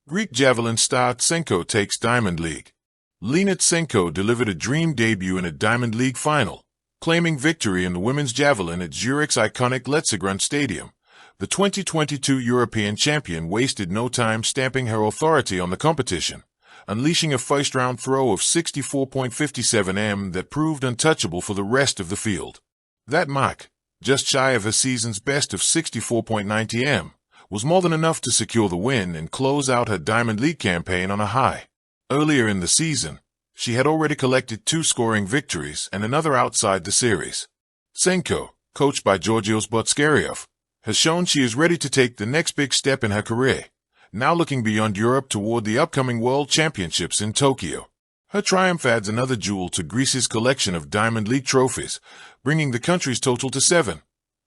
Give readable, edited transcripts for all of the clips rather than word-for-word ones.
Greek javelin star Tzengko takes Diamond League. Lena Tzengko delivered a dream debut in a Diamond League final, claiming victory in the women's javelin at Zurich's iconic Letzigrund Stadium. The 2022 European champion wasted no time stamping her authority on the competition, unleashing a first-round throw of 64.57 m that proved untouchable for the rest of the field. That mark, just shy of her season's best of 64.90 m, was more than enough to secure the win and close out her Diamond League campaign on a high. Earlier in the season, she had already collected 2 scoring victories and another outside the series. Tzengko, coached by Georgios Botskariov, has shown she is ready to take the next big step in her career, now looking beyond Europe toward the upcoming World Championships in Tokyo. Her triumph adds another jewel to Greece's collection of Diamond League trophies, bringing the country's total to 7.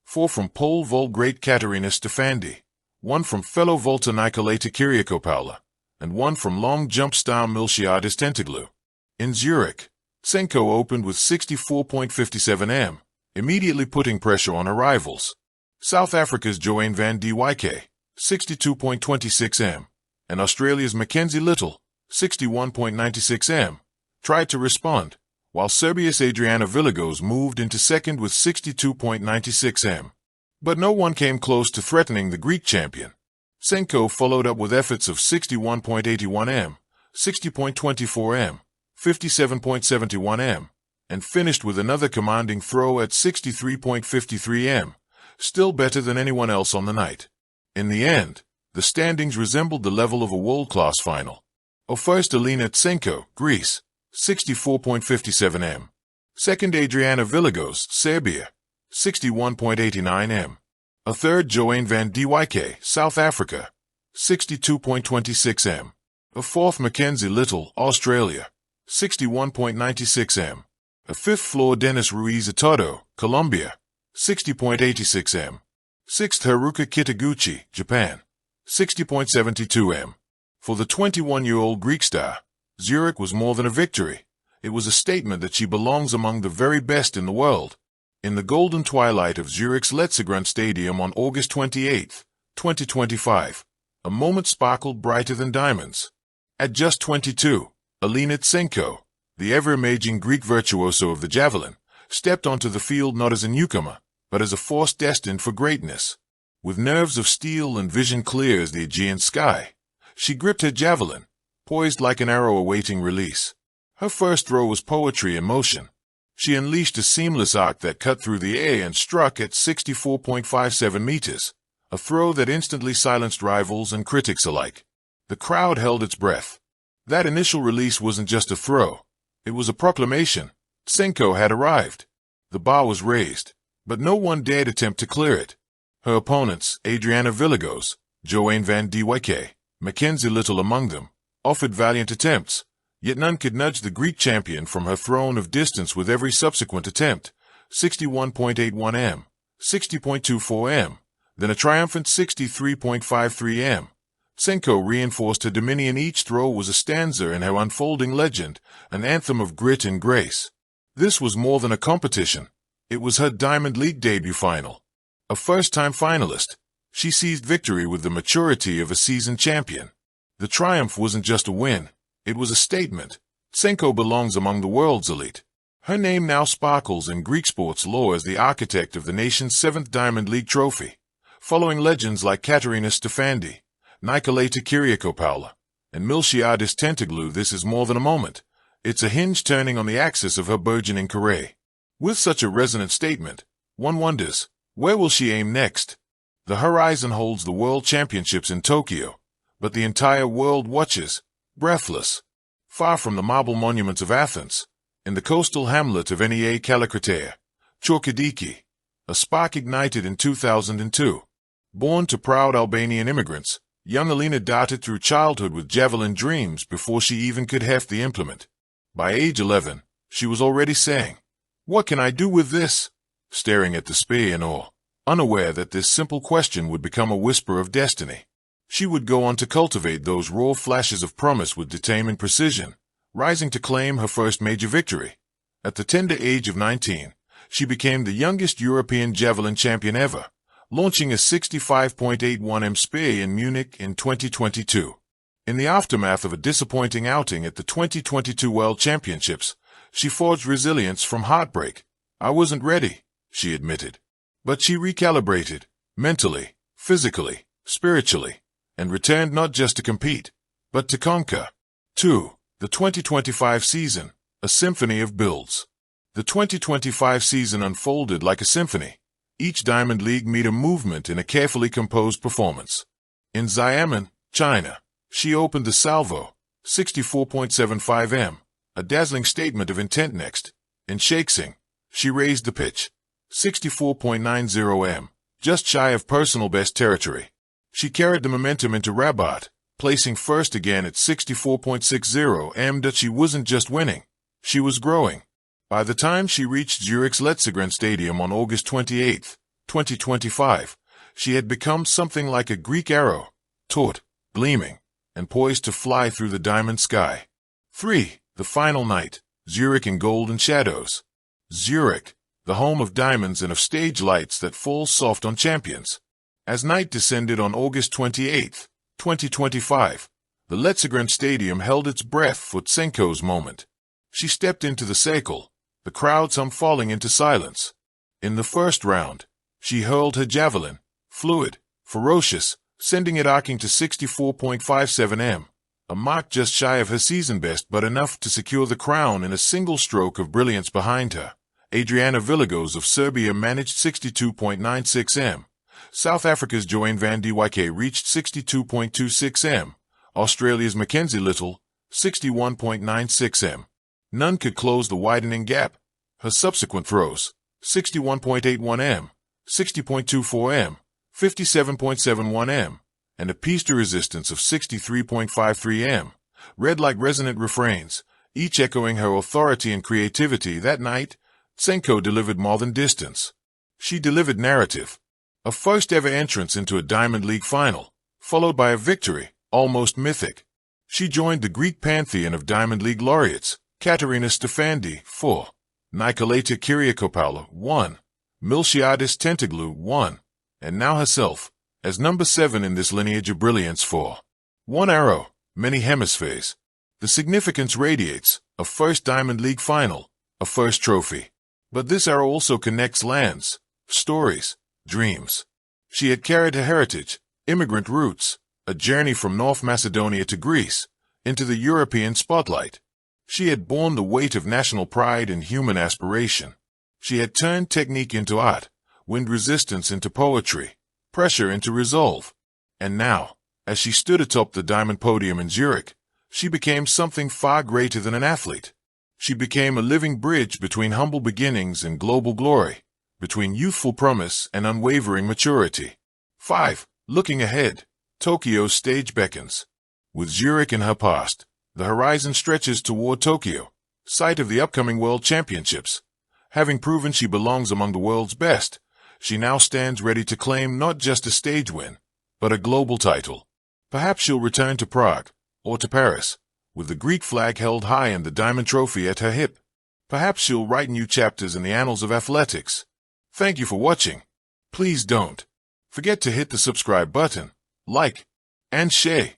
4 from pole vault great Katerina Stefandi, 1 from fellow vaulter Nicoleta Kyrgiakopoula, and 1 from long jump star Miltiadis Tentoglou. In Zurich, Tzengko opened with 64.57 m, immediately putting pressure on her rivals. South Africa's Joanne van der Wyk, 62.26 m, and Australia's Mackenzie Little, 61.96 m, tried to respond, while Serbia's Adriana Vilagos moved into second with 62.96 m. But no one came close to threatening the Greek champion. Tzengko followed up with efforts of 61.81 m, 60.24 m, 57.71 m, and finished with another commanding throw at 63.53 m, still better than anyone else on the night. In the end, the standings resembled the level of a world-class final. First, Alina Tzengko, Greece, 64.57 m. Second, Adriana Vilagos, Serbia, 61.89 m. A third, Joanne van der Wyk, South Africa, 62.26 m. A fourth, Mackenzie Little, Australia, 61.96 m. A fifth, Flor Dennis Ruiz Atodo, Colombia, 60.86 m. Sixth, Haruka Kitaguchi, Japan, 60.72 m. For the 21-year-old Greek star, Zurich was more than a victory. It was a statement that she belongs among the very best in the world. In the golden twilight of Zurich's Letzigrund Stadium on August 28, 2025, a moment sparkled brighter than diamonds. At just 22, Alina Tzengko, the ever-emerging Greek virtuoso of the javelin, stepped onto the field not as a newcomer, but as a force destined for greatness. With nerves of steel and vision clear as the Aegean sky, she gripped her javelin, poised like an arrow awaiting release. Her first throw was poetry in motion. She unleashed a seamless arc that cut through the air and struck at 64.57 meters, a throw that instantly silenced rivals and critics alike. The crowd held its breath. That initial release wasn't just a throw. It was a proclamation. Tzengko had arrived. The bar was raised, but no one dared attempt to clear it. Her opponents, Adriana Vilagos, Joanne van der Wyk, Mackenzie Little among them, offered valiant attempts, yet none could nudge the Greek champion from her throne of distance with every subsequent attempt, 61.81 m, 60.24 m, then a triumphant 63.53 m. Tzengko reinforced her dominion. Each throw was a stanza in her unfolding legend, an anthem of grit and grace. This was more than a competition. It was her Diamond League debut final. A first-time finalist, she seized victory with the maturity of a seasoned champion. The triumph wasn't just a win. It was a statement. Tzengko belongs among the world's elite. Her name now sparkles in Greek sports lore as the architect of the nation's 7th Diamond League trophy, following legends like Katerina Stefandi, Nicoleta Kyrgiakopoula, and Miltiadis Tentoglou. This is more than a moment. It's a hinge turning on the axis of her burgeoning career. With such a resonant statement, one wonders, where will she aim next? The horizon holds the World Championships in Tokyo, but the entire world watches, breathless. Far from the marble monuments of Athens, in the coastal hamlet of Nea Kallakritea, Chorkadiki, a spark ignited in 2002. Born to proud Albanian immigrants, young Alina darted through childhood with javelin dreams before she even could heft the implement. By age 11, she was already saying, "What can I do with this?" staring at the spear in awe, unaware that this simple question would become a whisper of destiny. She would go on to cultivate those raw flashes of promise with determined precision, rising to claim her first major victory. At the tender age of 19, she became the youngest European javelin champion ever, launching a 65.81 m spear in Munich in 2022. In the aftermath of a disappointing outing at the 2022 World Championships, she forged resilience from heartbreak. "I wasn't ready," she admitted. But she recalibrated, mentally, physically, spiritually, and returned not just to compete, but to conquer. 2. The 2025 season, a symphony of builds. The 2025 season unfolded like a symphony, each Diamond League meet a movement in a carefully composed performance. In Xiamen, China, she opened the salvo, 64.75 m, a dazzling statement of intent. Next, in Shaanxi, she raised the pitch, 64.90 m, just shy of personal best territory. She carried the momentum into Rabat, placing first again at 64.60 m. That she wasn't just winning, she was growing. By the time she reached Zurich's Letzigrund Stadium on August 28, 2025, she had become something like a Greek arrow, taut, gleaming, and poised to fly through the diamond sky. 3. The final night, Zurich in gold and shadows. Zurich, the home of diamonds and of stage lights that fall soft on champions. As night descended on August 28, 2025, the Letzigrund Stadium held its breath for Tzengko's moment. She stepped into the circle, the crowd some falling into silence. In the first round, she hurled her javelin, fluid, ferocious, sending it arcing to 64.57 m, a mark just shy of her season best but enough to secure the crown in a single stroke of brilliance. Behind her, Adriana Vilagos of Serbia managed 62.96 m. South Africa's Joanne van de Wyk reached 62.26 m. Australia's Mackenzie Little, 61.96 m. None could close the widening gap. Her subsequent throws, 61.81 m, 60.24 m, 57.71 m, and a piece de resistance of 63.53 m, read like resonant refrains, each echoing her authority and creativity. That night, Tzengko delivered more than distance. She delivered narrative. A first-ever entrance into a Diamond League final, followed by a victory, almost mythic. She joined the Greek pantheon of Diamond League laureates, Katerina Stefandi, 4, Nicoleta Kyrgiakopoulou, 1, Miltiadis Tentoglou, 1, and now herself, as number 7 in this lineage of brilliance. 4. One arrow, many hemispheres. The significance radiates, a first Diamond League final, a first trophy. But this arrow also connects lands, stories, dreams. She had carried her heritage, immigrant roots, a journey from North Macedonia to Greece, into the European spotlight. She had borne the weight of national pride and human aspiration. She had turned technique into art, wind resistance into poetry, pressure into resolve. And now, as she stood atop the diamond podium in Zurich, she became something far greater than an athlete. She became a living bridge between humble beginnings and global glory, between youthful promise and unwavering maturity. 5. Looking ahead, Tokyo's stage beckons. With Zurich in her past, the horizon stretches toward Tokyo, site of the upcoming World Championships. Having proven she belongs among the world's best, she now stands ready to claim not just a stage win, but a global title. Perhaps she'll return to Prague, or to Paris, with the Greek flag held high and the diamond trophy at her hip. Perhaps she'll write new chapters in the annals of athletics. Thank you for watching. Please don't forget to hit the subscribe button, like, and share.